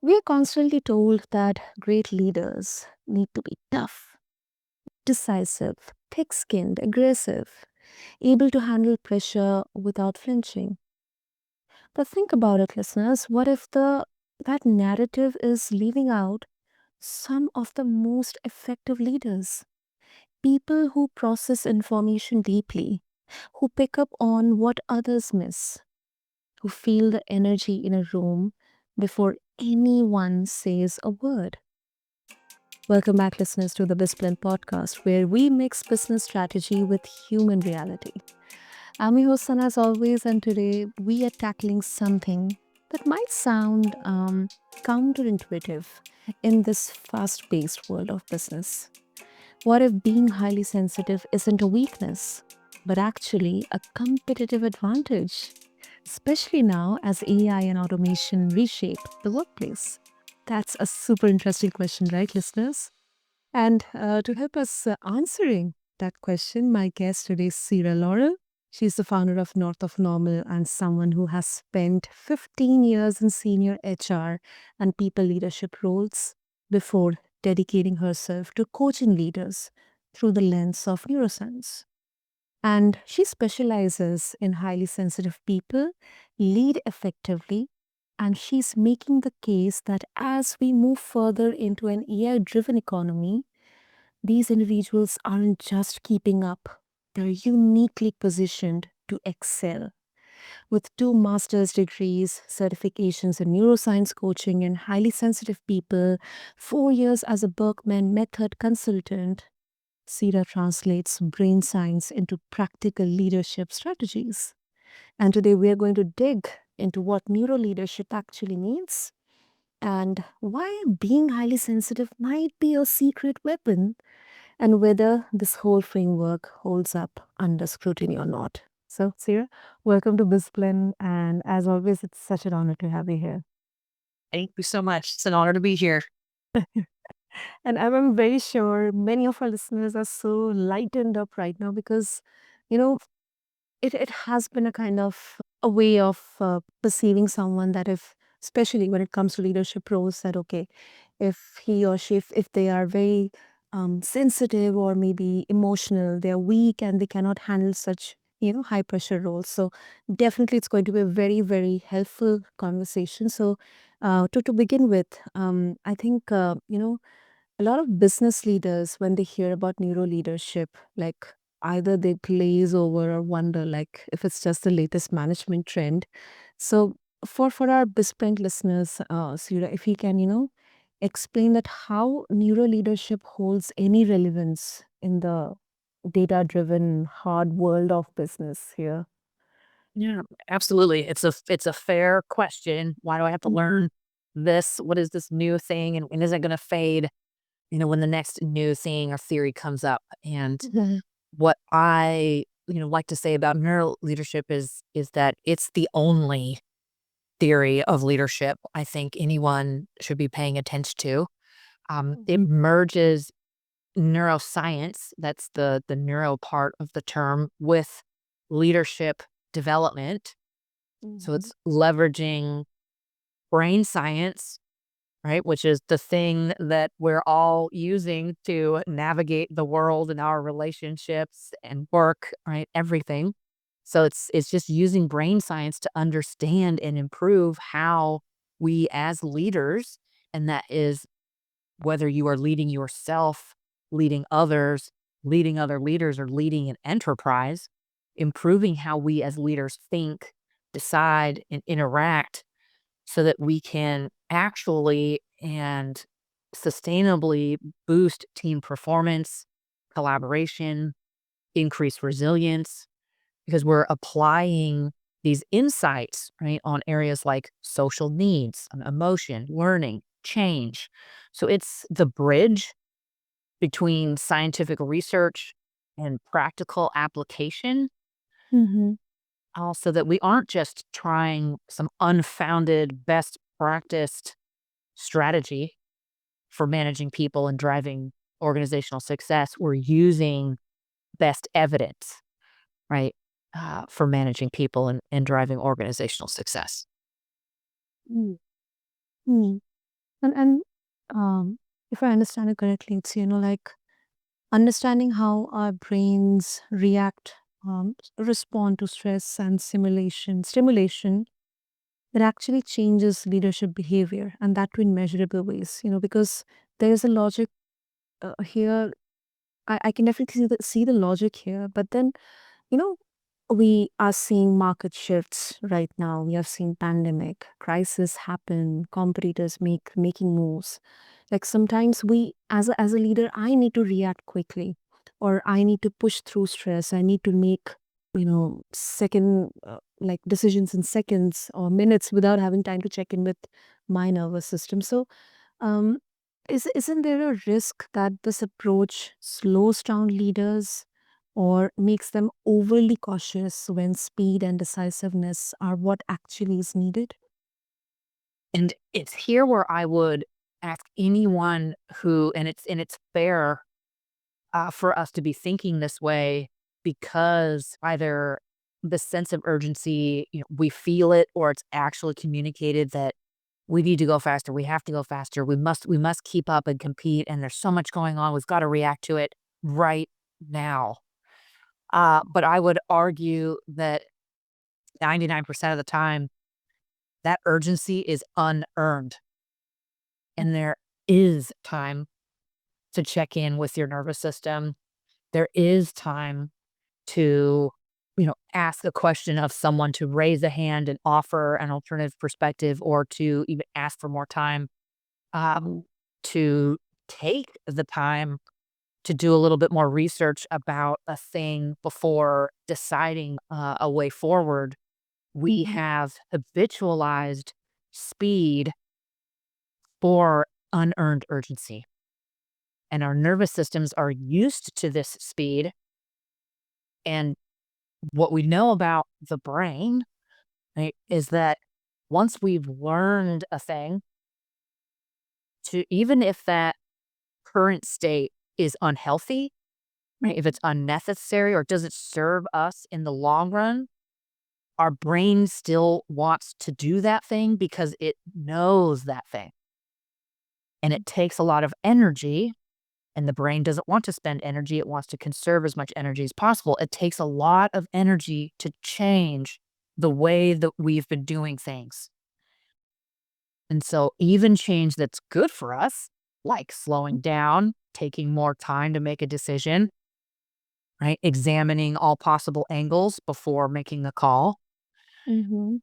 We are constantly told that great leaders need to be tough, decisive, thick skinned, aggressive, able to handle pressure without flinching. But think about it, listeners. What if that narrative is leaving out some of the most effective leaders? People who process information deeply, who pick up on what others miss, who feel the energy in a room before anyone says a word. Welcome back, listeners, to the BizBlend Podcast, where we mix business strategy with human reality. I'm your host, Sana, as always, and today we are tackling something that might sound counterintuitive in this fast paced world of business. What if being highly sensitive isn't a weakness, but actually a competitive advantage? Especially now as AI and automation reshape the workplace. That's a super interesting question, right, listeners? And to help us answering that question, my guest today is Sira Laurel. She's the founder of North of Normal and someone who has spent 15 years in senior HR and people leadership roles before dedicating herself to coaching leaders through the lens of neuroscience. And she specializes in highly sensitive people, lead effectively, and she's making the case that as we move further into an AI driven economy, these individuals aren't just keeping up, they're uniquely positioned to excel. With two master's degrees, certifications in neuroscience coaching and highly sensitive people, 4 years as a Berkman method consultant, Sira translates brain science into practical leadership strategies. And today we are going to dig into what neuroleadership actually means and why being highly sensitive might be a secret weapon and whether this whole framework holds up under scrutiny or not. So, Sira, welcome to BizBlend, and as always, it's such an honor to have you here. Thank you so much. It's an honor to be here. And I'm very sure many of our listeners are so lightened up right now because, you know, it has been a kind of a way of perceiving someone that if, especially when it comes to leadership roles, that okay, if he or she, if they are very sensitive or maybe emotional, they're weak and they cannot handle such high pressure roles. So definitely it's going to be a very very helpful conversation. So to begin with, I think a lot of business leaders, when they hear about neuro leadership, like either they glaze over or wonder like if it's just the latest management trend. So for our BizBlend listeners, Sira, if you can, explain that how neuro leadership holds any relevance in the data driven hard world of business here. Yeah, absolutely. It's a fair question. Why do I have to learn this? What is this new thing, and when is it going to fade? When the next new thing or theory comes up. And Mhm. what I like to say about neuro leadership is that it's the only theory of leadership I think anyone should be paying attention to. It merges neuroscience, that's the neuro part of the term, with leadership development. So Mhm. it's leveraging brain science, right, which is the thing that we're all using to navigate the world and our relationships and work, right? Everything. So it's just using brain science to understand and improve how we as leaders, and that is whether you are leading yourself, leading others, leading other leaders, or leading an enterprise, improving how we as leaders think, decide, and interact so that we can actually and sustainably boost team performance, collaboration, increase resilience, because we're applying these insights, right, on areas like social needs, emotion, learning, change. So it's the bridge between scientific research and practical application, Mhm. so that we aren't just trying some unfounded best practiced strategy for managing people and driving organizational success. We're using best evidence, right, for managing people and driving organizational success. Mm. Mm. And if I understand it correctly, it's, like understanding how our brains react, respond to stress and stimulation that actually changes leadership behavior, and that too in measurable ways, because there's a logic here. I can definitely see the logic here, but then, you know, we are seeing market shifts right now. We have seen pandemic, crisis happen, competitors making moves. Like sometimes we, as a leader, I need to react quickly, or I need to push through stress. I need to make, second like decisions in seconds or minutes without having time to check in with my nervous system. So, um, isn't there a risk that this approach slows down leaders or makes them overly cautious when speed and decisiveness are what actually is needed? And it's here where I would ask anyone who, and it's fair for us to be thinking this way, because either the sense of urgency, we feel it, or it's actually communicated that we need to go faster. We have to go faster. We must keep up and compete. And there's so much going on. We've got to react to it right now. But I would argue that 99% of the time, that urgency is unearned. And there is time to check in with your nervous system. There is time to, ask a question of someone, to raise a hand and offer an alternative perspective, or to even ask for more time, um, to take the time to do a little bit more research about a thing before deciding a way forward. We have habitualized speed for unearned urgency, and our nervous systems are used to this speed. And what we know about the brain, right, is that once we've learned a thing, to even if that current state is unhealthy, right, if it's unnecessary or doesn't serve us in the long run, our brain still wants to do that thing because it knows that thing. And it takes a lot of energy, and the brain doesn't want to spend energy. It wants to conserve as much energy as possible. It takes a lot of energy to change the way that we've been doing things. And so, even change that's good for us, like slowing down, taking more time to make a decision, right? Examining all possible angles before making the call, Mm-hmm.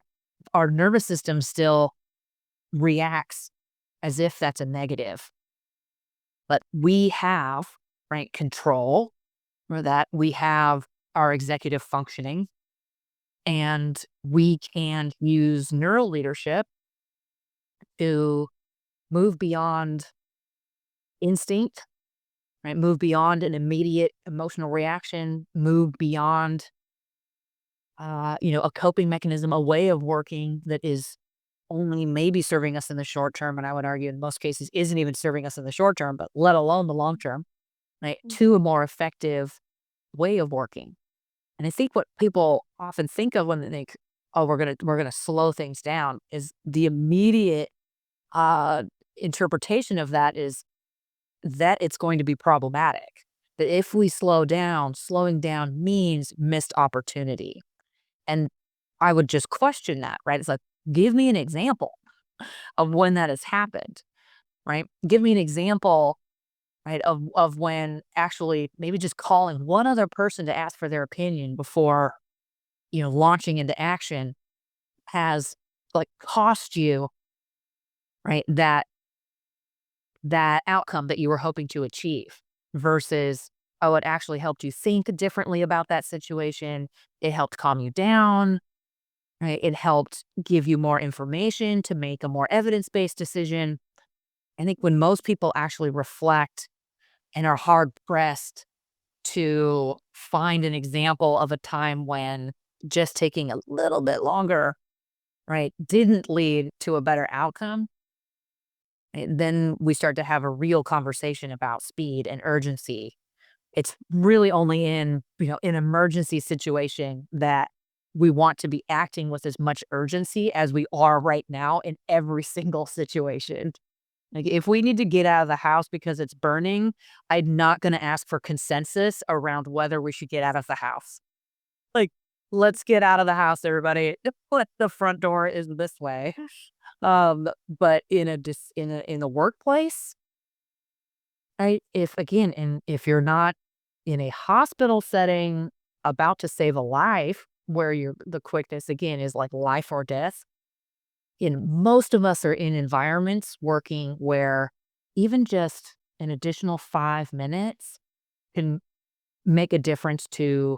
our nervous system still reacts as if that's a negative. But we have, right, control, or that we have our executive functioning, and we can use neural leadership to move beyond instinct, right? Move beyond an immediate emotional reaction, move beyond, a coping mechanism, a way of working that is only maybe serving us in the short term. And I would argue in most cases isn't even serving us in the short term, but let alone the long term, right? To a more effective way of working. And I think what people often think of when they think, "Oh, we're gonna slow things down," is the immediate uh, interpretation of that is that it's going to be problematic. That if we slow down, slowing down means missed opportunity. And I would just question that, right? It's like, give me an example of when that has happened, right? Give me an example, right, of when actually maybe just calling one other person to ask for their opinion before, launching into action has like cost you, right, that outcome that you were hoping to achieve, versus, oh, it actually helped you think differently about that situation. It helped calm you down, right? It helped give you more information to make a more evidence-based decision. I think when most people actually reflect and are hard pressed to find an example of a time when just taking a little bit longer, right, didn't lead to a better outcome, and then we start to have a real conversation about speed and urgency. It's really only in, an emergency situation that we want to be acting with as much urgency as we are right now in every single situation. Like, if we need to get out of the house because it's burning, I'm not going to ask for consensus around whether we should get out of the house. Like, let's get out of the house, everybody. The front door is this way. But in the workplace, right? If you're not in a hospital setting about to save a life, where the quickness again is like life or death, most of us are in environments working where even just an additional 5 minutes can make a difference to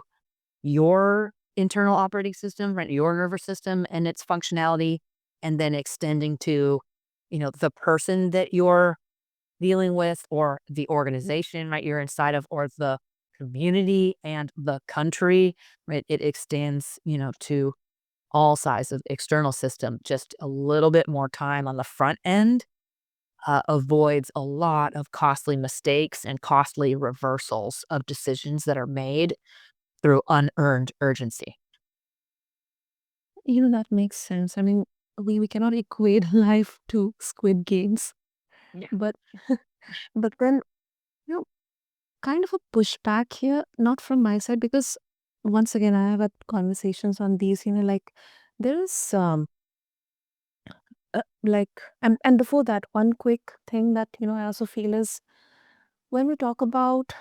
your internal operating system, right? Your nervous system and its functionality, and then extending to, the person that you're dealing with, or the organization, right, you're inside of, or the community and the country, right? It extends, to all sides of external system. Just a little bit more time on the front end avoids a lot of costly mistakes and costly reversals of decisions that are made through unearned urgency. That makes sense. I mean, we cannot equate life to Squid Games, Yeah. but but then, you know, kind of a pushback here, not from my side, because once again, I have had conversations on these, like there is like, and before that, one quick thing that, I also feel is when we talk about,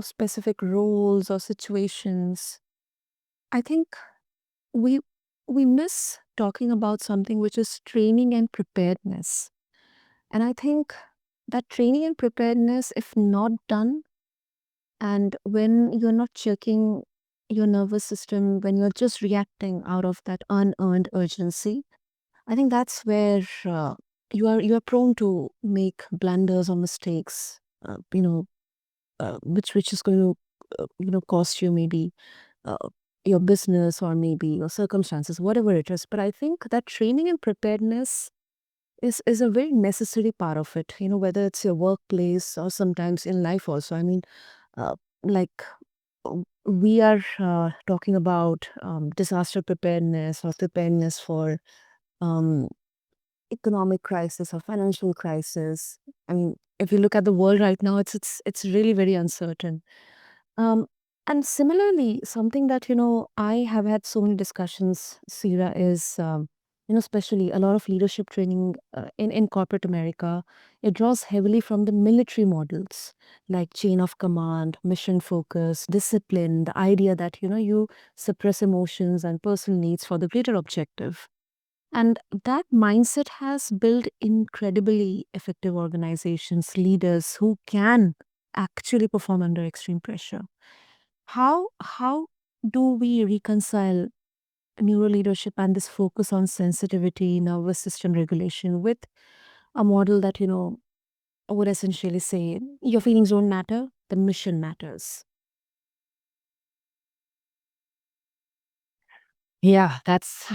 specific roles or situations, I think we we miss talking about something which is training and preparedness. And I think that training and preparedness, if not done, and when you're not checking your nervous system, when you're just reacting out of that unearned urgency, I think that's where you are prone to make blunders or mistakes, which is going to cost you maybe uh, your business or maybe your circumstances, whatever it is. But I think that training and preparedness is a very necessary part of it. Whether it's your workplace or sometimes in life also. I mean, uh, like we are talking about disaster preparedness or preparedness for um, economic crisis or financial crisis. I mean, if you look at the world right now, it's really very uncertain. Um, and similarly, something that I have had so many discussions, Sira, is especially a lot of leadership training in corporate America. It draws heavily from the military models like chain of command, mission focus, discipline. The idea that you suppress emotions and personal needs for the greater objective. And that mindset has built incredibly effective organizations, leaders who can actually perform under extreme pressure. How do we reconcile neuroleadership and this focus on sensitivity, nervous system regulation with a model that, would essentially say your feelings don't matter, the mission matters? Yeah, it's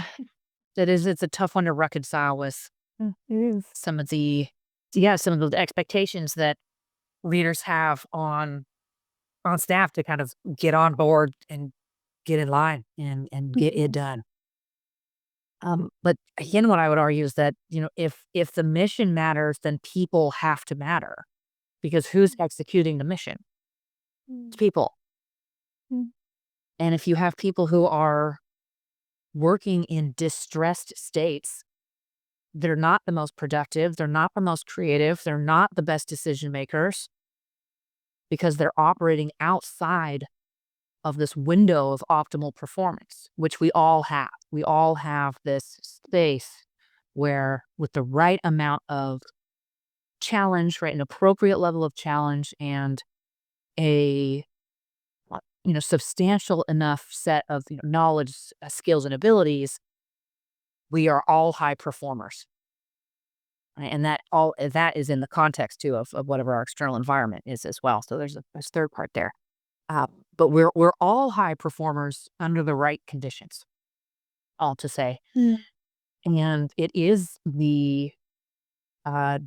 a tough one to reconcile with It is. some of the yeah, some of the expectations that leaders have on staff to kind of get on board and get in line and get it done. But again, what I would argue is that, if the mission matters, then people have to matter, because who's executing the mission? It's Mm, people. mm, And if you have people who are working in distressed states, they're not the most productive, they're not the most creative, they're not the best decision makers, because they're operating outside of this window of optimal performance, which we all have. We all have this space where, with the right amount of challenge, right, an appropriate level of challenge, and a substantial enough set of knowledge, skills, and abilities, we are all high performers. Right? And that is in the context too of whatever our external environment is as well. So there's a third part there. But we're all high performers under the right conditions, all to say. mm, And it is the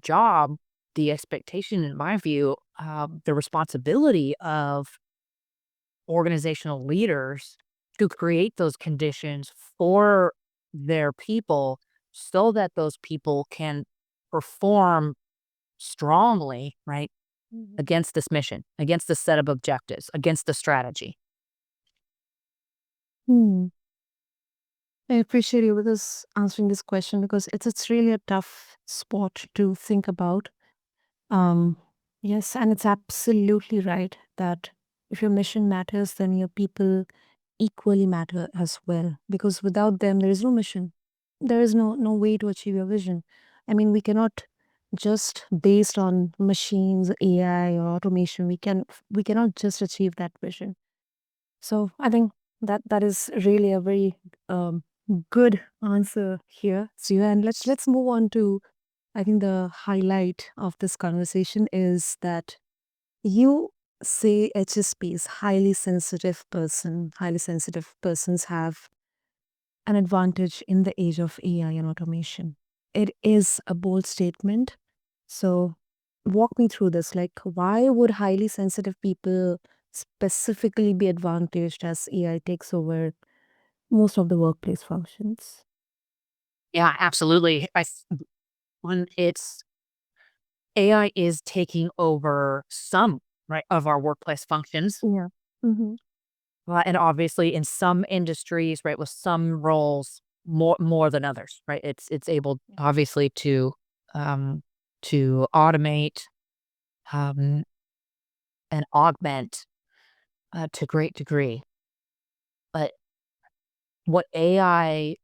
job, the expectation, in my view, the responsibility of organizational leaders to create those conditions for their people, so that those people can perform strongly, right, Mhm. against this mission, against the set of objectives, against the strategy. Hmm. I appreciate you with this answering this question because it's really a tough spot to think about. Um, yes, and it's absolutely right that if your mission matters, then your people equally matter as well. Because without them, there is no mission. There is no way to achieve your vision. I mean, we cannot just based on machines, AI, or automation. We cannot just achieve that vision. So I think that is really a very um, good answer here, Sia. And let's move on to I think the highlight of this conversation is that you say HSPs, highly sensitive persons have an advantage in the age of AI and automation. It is a bold statement. So walk me through this. Like, why would highly sensitive people specifically be advantaged as AI takes over most of the workplace functions? Yeah, absolutely. When it's AI is taking over some, right, of our workplace functions. Yeah. Mm-hmm. And obviously in some industries, right, with some roles more than others, right? It's able obviously um to automate um and augment to great degree. But what AI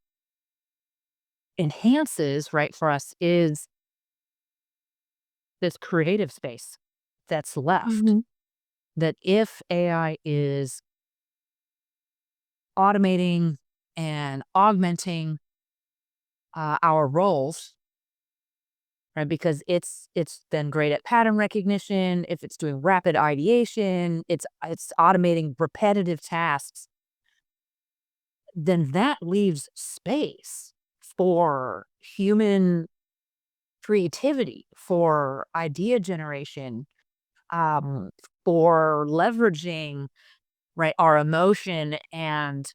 enhances, right, for us is this creative space that's left. Mm-hmm. That if AI is automating and augmenting our roles, right? Because it's then great at pattern recognition. If it's doing rapid ideation, it's automating repetitive tasks. Then that leaves space for human creativity, for idea generation, um, for leveraging right our emotion and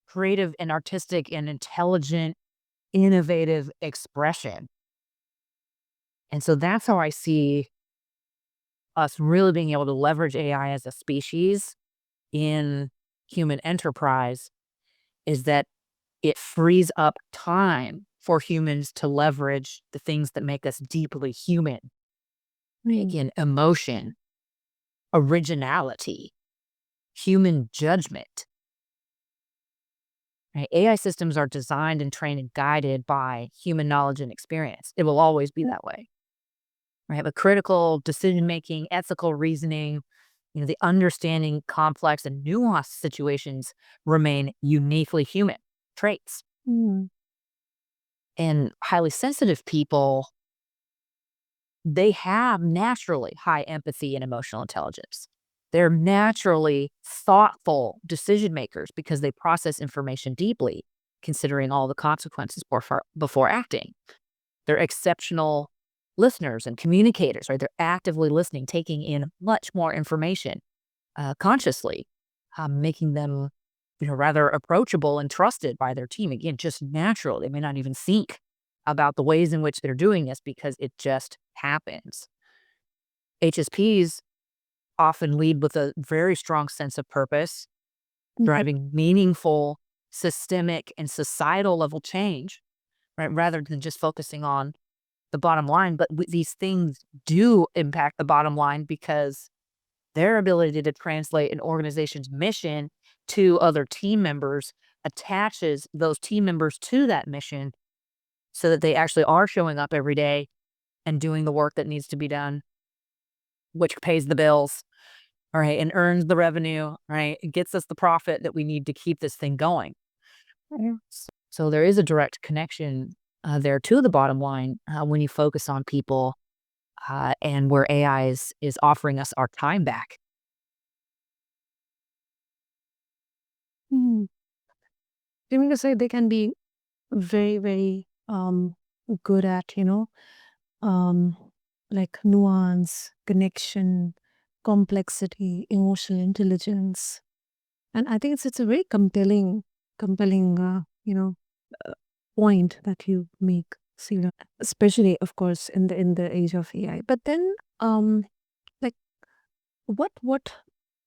creative and artistic and intelligent, innovative expression. And so that's how I see us really being able to leverage AI as a species in human enterprise is that it frees up time for humans to leverage the things that make us deeply human. Mm. Again, emotion, originality, human judgment. Right? AI systems are designed and trained and guided by human knowledge and experience. It will always be that way. Right? But critical decision making, ethical reasoning, the understanding complex and nuanced situations remain uniquely human traits. Mm. And highly sensitive people, they have naturally high empathy and emotional intelligence. They're naturally thoughtful decision makers because they process information deeply, considering all the consequences before acting. They're exceptional listeners and communicators, right? They're actively listening, taking in much more information consciously, making them rather approachable and trusted by their team. Again, just natural. They may not even think about the ways in which they're doing this because it just happens. HSPs often lead with a very strong sense of purpose, Mhm. driving meaningful systemic and societal level change, right? Rather than just focusing on the bottom line. But these things do impact the bottom line because their ability to translate an organization's mission to other team members attaches those team members to that mission so that they actually are showing up every day and doing the work that needs to be done, which pays the bills, all right, and earns the revenue, right? It gets us the profit that we need to keep this thing going. Yeah. So there is a direct connection there to the bottom line when you focus on people and where AI is offering us our time back. Mm. Do you mean to say they can be very, very good at, um, like nuance, connection, complexity, emotional intelligence? And I think it's a very compelling, uh, point that you make. especially of course in the age of AI. But then, like, what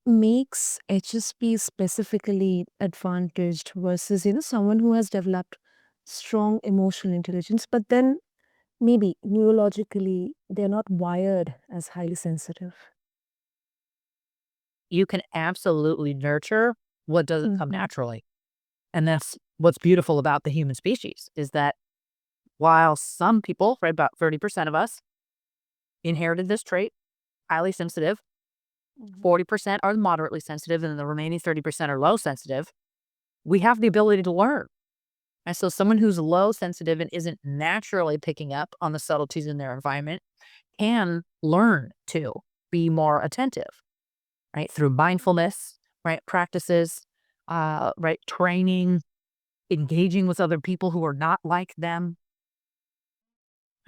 makes HSP specifically advantaged versus someone who has developed strong emotional intelligence, but then maybe neurologically they're not wired as highly sensitive. You can absolutely nurture what doesn't come Mhm. naturally. And that's what's beautiful about the human species is that while some people, right, about 30% of us inherited this trait, highly sensitive, Mhm. 40% are moderately sensitive, and the remaining 30% are low sensitive, we have the ability to learn. And so someone who's low sensitive and isn't naturally picking up on the subtleties in their environment can learn to be more attentive, right? Through mindfulness, right? Practices, right? Training, engaging with other people who are not like them,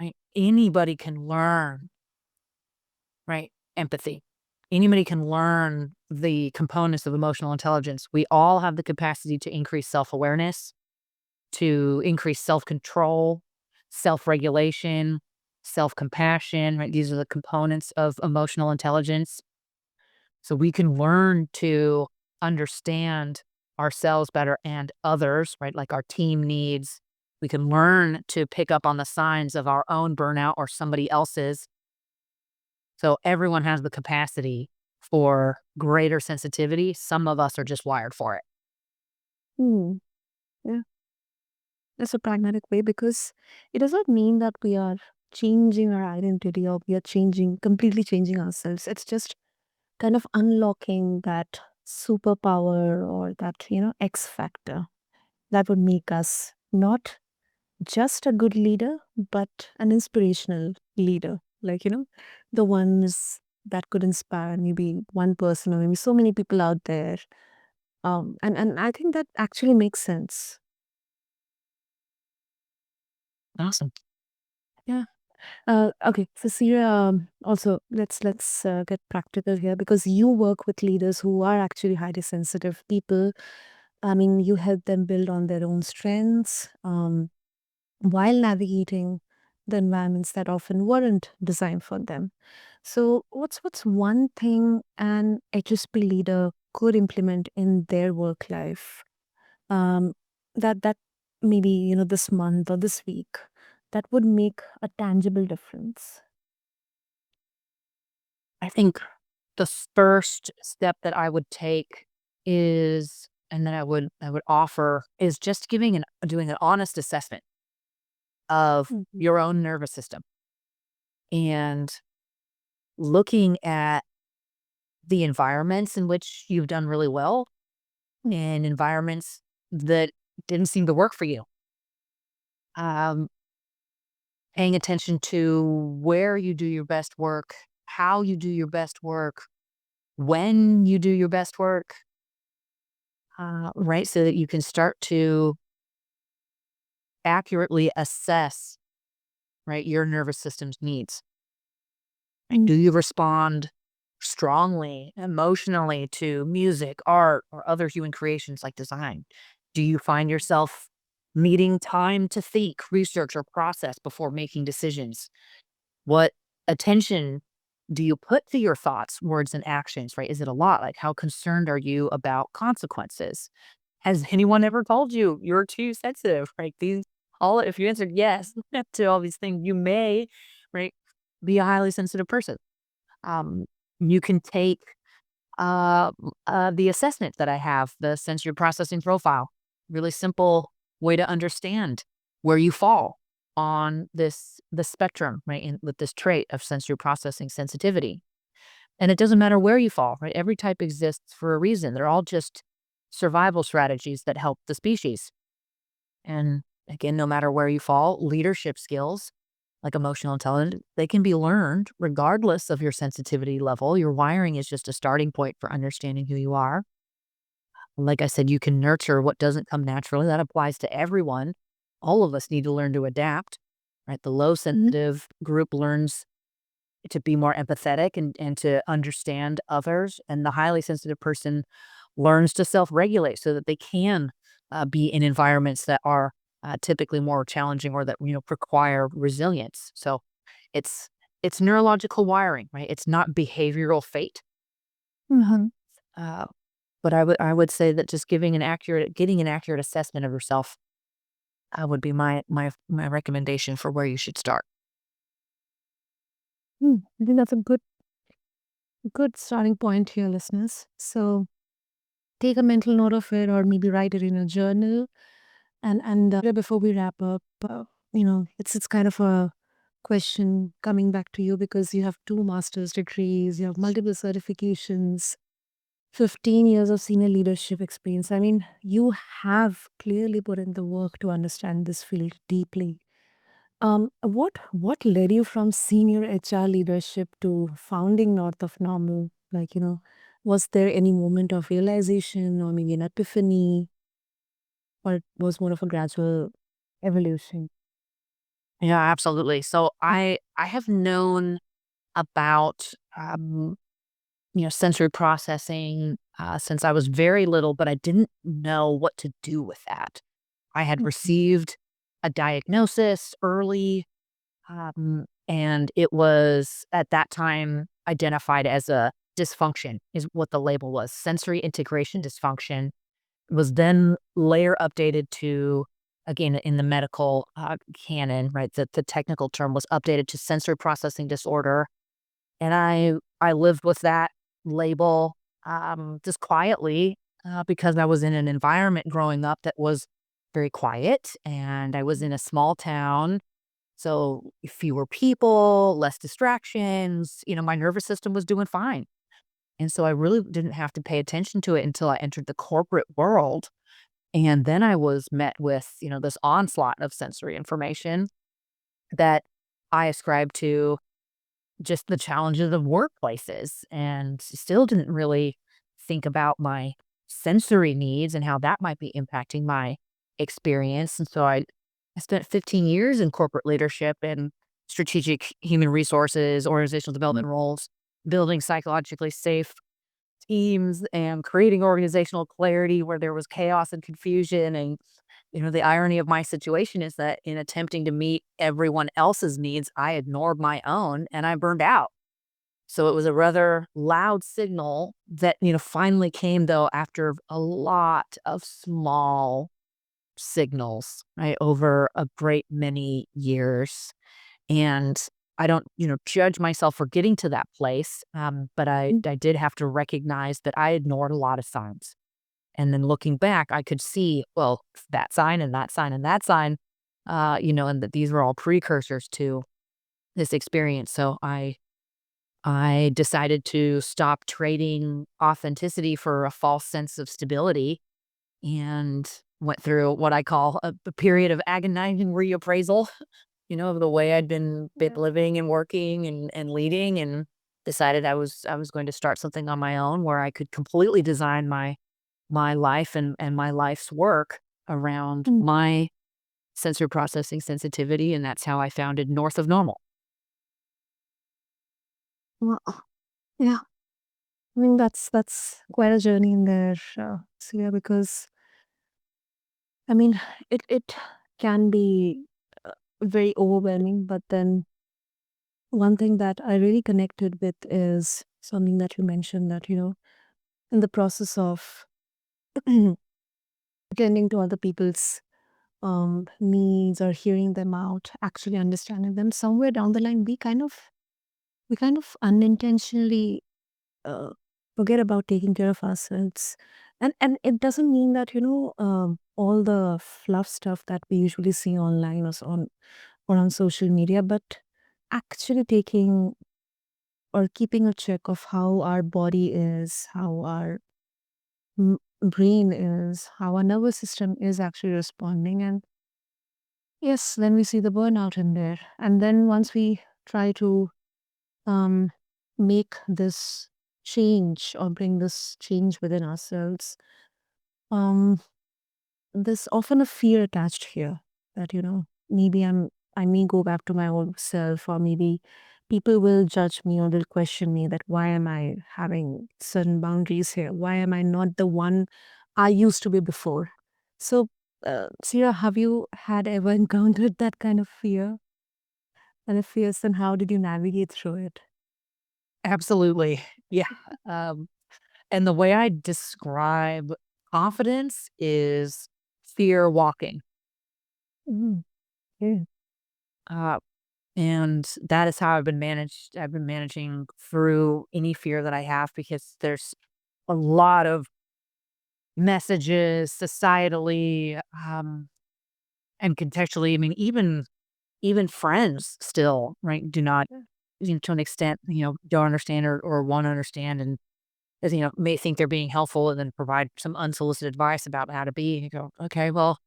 right? Anybody can learn, right? Empathy. Anybody can learn the components of emotional intelligence. We all have the capacity to increase self awareness, to increase self control, self regulation, self compassion, right? These are the components of emotional intelligence. So we can learn to understand ourselves better and others, right? Like our team needs. We can learn to pick up on the signs of our own burnout or somebody else's. So everyone has the capacity for greater sensitivity. Some of us are just wired for it. Hmm. Yeah, that's a pragmatic way because it does not mean that we are changing our identity or we are completely changing ourselves. It's just kind of unlocking that superpower or that, X factor that would make us not just a good leader, but an inspirational leader. Like, the ones that could inspire maybe one person or maybe so many people out there. And I think that actually makes sense. Awesome. Yeah. Okay, so Sira, also let's get practical here because you work with leaders who are actually highly sensitive people. I mean, you help them build on their own strengths while navigating the environments that often weren't designed for them. So, what's one thing an HSP leader could implement in their work life um, that maybe this month or this week that would make a tangible difference? I think the first step that I would take is, and that I would offer is just doing an honest assessment of Mhm. your own nervous system and looking at the environments in which you've done really well and environments that didn't seem to work for you. Um, Paying attention to where you do your best work, how you do your best work, when you do your best work, right? So that you can start to accurately assess, right, your nervous system's needs. Right? Do you respond strongly, emotionally to music, art, or other human creations like design? Do you find yourself needing time to think, research, or process before making decisions? What attention do you put to your thoughts, words, and actions, right? Is it a lot? Like, how concerned are you about consequences? Has anyone ever told you you're too sensitive? Right? If you answered yes to all these things, you may, right, be a highly sensitive person. Um, you can take the assessment that I have, the sensory processing profile, really simple way to understand where you fall on the spectrum, right, with this trait of sensory processing sensitivity. And it doesn't matter where you fall, right? Every type exists for a reason. They're all just survival strategies that help the species. And again, no matter where you fall, leadership skills like emotional intelligence, they can be learned regardless of your sensitivity level. Your wiring is just a starting point for understanding who you are. Like I said, you can nurture what doesn't come naturally. That applies to everyone. All of us need to learn to adapt, right? The low Mhm. sensitive group learns to be more empathetic and to understand others. And the highly sensitive person learns to self regulate so that they can be in environments that are typically more challenging or that require resilience. So it's it's neurological wiring, right? It's not behavioral fate. Mhm. Uh, but I would say that just getting an accurate assessment of yourself would be my recommendation for where you should start. I think that's a good starting point here, listeners. So take a mental note of it, or maybe write it in a journal. And before we wrap up, it's kind of a question coming back to you, because you have two master's degrees, you have multiple certifications, 15 years of senior leadership experience. I mean, you have clearly put in the work to understand this field deeply. What led you from senior HR leadership to founding North of Normal? Was there any moment of realization, or maybe an epiphany, or it was more of a gradual evolution? Yeah, absolutely. So I have known about sensory processing since I was very little, but I didn't know what to do with that. I had Mhm. received a diagnosis early, and it was at that time identified as a dysfunction, is what the label was. Sensory integration dysfunction was then layer updated to, again, in the medical canon, right? The technical term was updated to sensory processing disorder, and I lived with that label, just quietly, because I was in an environment growing up that was very quiet, and I was in a small town, so fewer people, less distractions. My nervous system was doing fine, and so I really didn't have to pay attention to it until I entered the corporate world, and then I was met with this onslaught of sensory information that I ascribed to just the challenges of workplaces, and still didn't really think about my sensory needs and how that might be impacting my experience. And so I spent 15 years in corporate leadership and strategic human resources, organizational development roles, building psychologically safe teams and creating organizational clarity where there was chaos and confusion. And the irony of my situation is that in attempting to meet everyone else's needs, I ignored my own and I burned out. So it was a rather loud signal that, finally came though after a lot of small signals, right, over a great many years. And I don't, judge myself for getting to that place. But I did have to recognize that I ignored a lot of signs. And then looking back, I could see, well, that sign and that sign and that sign, and that these were all precursors to this experience. So I decided to stop trading authenticity for a false sense of stability, and went through what I call a period of agonizing reappraisal, of the way I'd been Yeah. living and working and leading, and decided I was going to start something on my own where I could completely design my life and my life's work around Mm. my sensory processing sensitivity, and that's how I founded North of Normal. Well, yeah. I mean, that's quite a journey in there, Sia, because I mean, it can be very overwhelming, but then one thing that I really connected with is something that you mentioned, that, in the process of attending to other people's needs, or hearing them out, actually understanding them, somewhere down the line, we kind of unintentionally uh, forget about taking care of ourselves. And it doesn't mean that, all the fluff stuff that we usually see online, or on social media, but actually taking or keeping a check of how our body is, how our brain is, how our nervous system is actually responding. And yes, then we see the burnout in there. And then once we try to um, make this change, or bring this change within ourselves, um, there's often a fear attached here, that, maybe I may go back to my old self, or maybe people will judge me, or they'll question me, that why am I having certain boundaries here? Why am I not the one I used to be before? So Sira, have you had ever encountered that kind of fear? And if yes, then how did you navigate through it? Absolutely. Yeah. Um, and the way I describe confidence is fear walking. Mm, yeah. Uh, and that is how I've been managing through any fear that I have because there's a lot of messages societally, and contextually. I mean, even friends still, right, do not, Yeah. to an extent, don't understand or won't understand, and as may think they're being helpful and then provide some unsolicited advice about how to be. And you go, okay, well,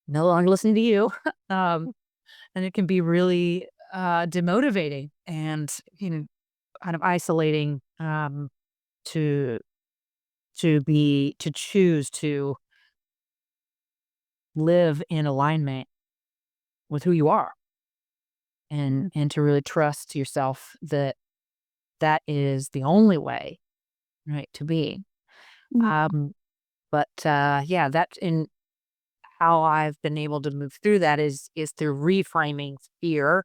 no longer listening to you. um, and it can be really demotivating and kind of isolating, to to choose to live in alignment with who you are Yeah. and to really trust yourself that that is the only way, right, to be. Mm, Um, but yeah, that in how I've been able to move through that is through reframing fear,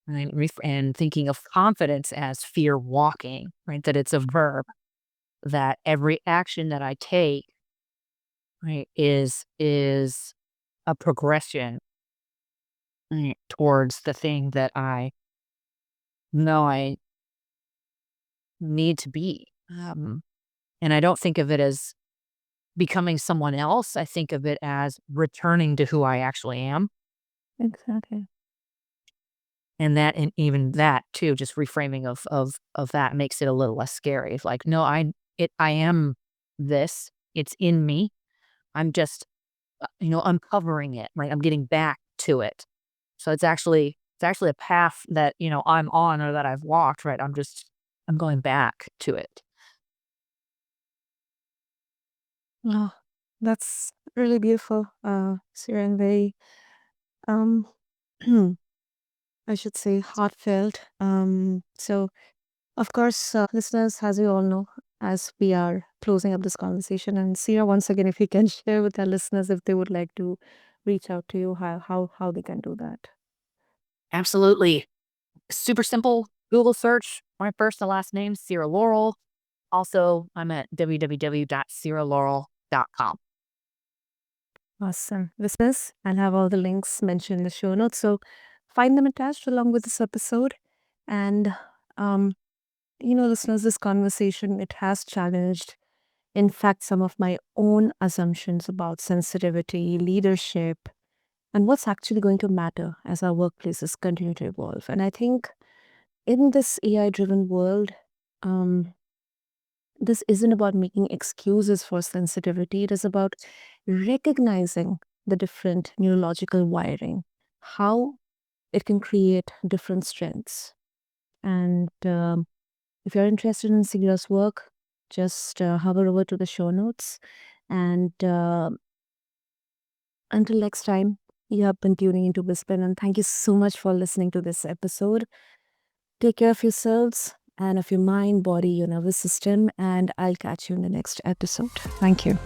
right, and thinking of confidence as fear walking, right? That it's a verb. That every action that I take, right, is a progression, right, towards the thing that I know I need to be. And I don't think of it as becoming someone else. I think of it as returning to who I actually am. exactly. And even that too, just reframing of that makes it a little less scary. It's like, no, I am this. It's in me. I'm just uncovering it, right? I'm getting back to it. So it's actually a path that, I'm on or that I've walked, right? I'm going back to it. Oh, that's really beautiful, Sira, and very, um, I should say, heartfelt. So, of course, listeners, as you all know, as we are closing up this conversation, and Sira, once again, if you can share with our listeners if they would like to reach out to you, how they can do that. Absolutely. Super simple Google search, my first and last name, Sira Laurel. Also, I'm at www.siralaurel.com. Awesome. Listeners, I'll have all the links mentioned in the show notes. So find them attached along with this episode. And, um, listeners, this conversation, it has challenged, in fact, some of my own assumptions about sensitivity, leadership, and what's actually going to matter as our workplaces continue to evolve. And I think in this AI driven world, um, this isn't about making excuses for sensitivity. It is about recognizing the different neurological wiring, how it can create different strengths. And if you're interested in Sira's work, just hover over to the show notes. And until next time, you have been tuning into BizBlend, and thank you so much for listening to this episode. Take care of yourselves and of your mind, body, your nervous system, and I'll catch you in the next episode. Thank you.